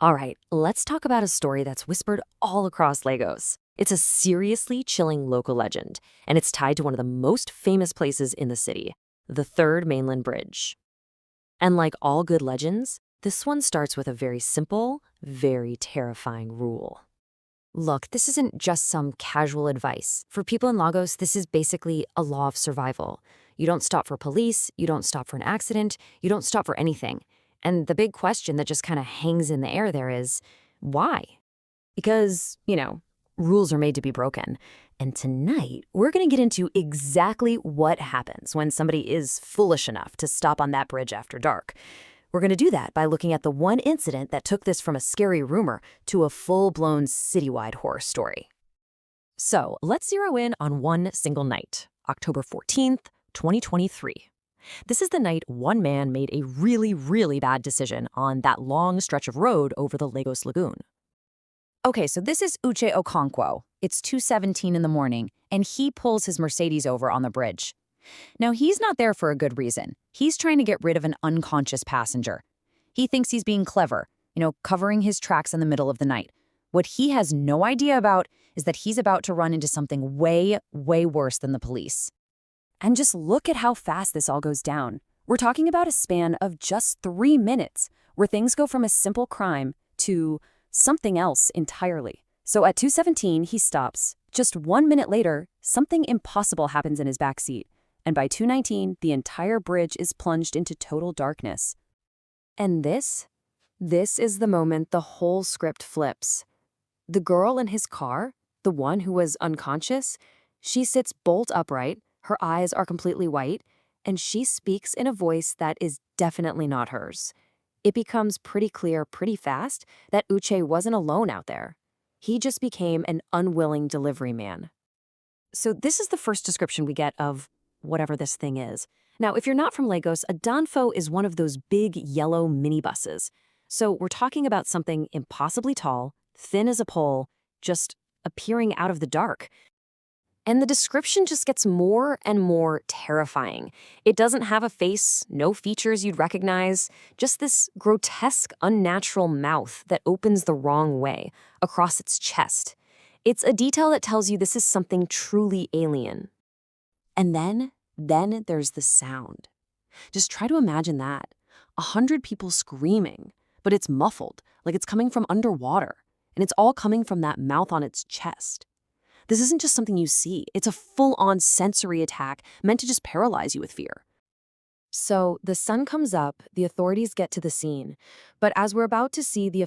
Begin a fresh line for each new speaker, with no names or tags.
All right, let's talk about a story that's whispered all across Lagos. It's a seriously chilling local legend, and it's tied to one of the most famous places in the city, the Third Mainland Bridge. And like all good legends, this one starts with a very simple, very terrifying rule.
Look, this isn't just some casual advice. For people in Lagos, this is basically a law of survival. You don't stop for police, you don't stop for an accident, you don't stop for anything. And the big question that just kind of hangs in the air there is, why? Because, rules are made to be broken. And tonight, we're going to get into exactly what happens when somebody is foolish enough to stop on that bridge after dark. We're going to do that by looking at the one incident that took this from a scary rumor to a full-blown citywide horror story.
So let's zero in on one single night, October 14th, 2023. This is the night one man made a really, really bad decision on that long stretch of road over the Lagos Lagoon.
Okay, so this is Uche Okonkwo. It's 2:17 in the morning, and he pulls his Mercedes over on the bridge. Now, he's not there for a good reason. He's trying to get rid of an unconscious passenger. He thinks he's being clever, covering his tracks in the middle of the night. What he has no idea about is that he's about to run into something way, way worse than the police.
And just look at how fast this all goes down. We're talking about a span of just 3 minutes, where things go from a simple crime to something else entirely. So at 2:17, he stops. Just 1 minute later, something impossible happens in his backseat. And by 2:19, the entire bridge is plunged into total darkness. And this is the moment the whole script flips. The girl in his car, the one who was unconscious, she sits bolt upright, her eyes are completely white, and she speaks in a voice that is definitely not hers. It becomes pretty clear pretty fast that Uche wasn't alone out there. He just became an unwilling delivery man. So this is the first description we get of whatever this thing is. Now, if you're not from Lagos, a danfo is one of those big yellow minibuses. So we're talking about something impossibly tall, thin as a pole, just appearing out of the dark. And the description just gets more and more terrifying. It doesn't have a face, no features you'd recognize, just this grotesque, unnatural mouth that opens the wrong way, across its chest. It's a detail that tells you this is something truly alien. And then there's the sound. Just try to imagine that. 100 people screaming, but it's muffled, like it's coming from underwater. And it's all coming from that mouth on its chest. This isn't just something you see. It's a full-on sensory attack meant to just paralyze you with fear. So the sun comes up, the authorities get to the scene. But as we're about to see, the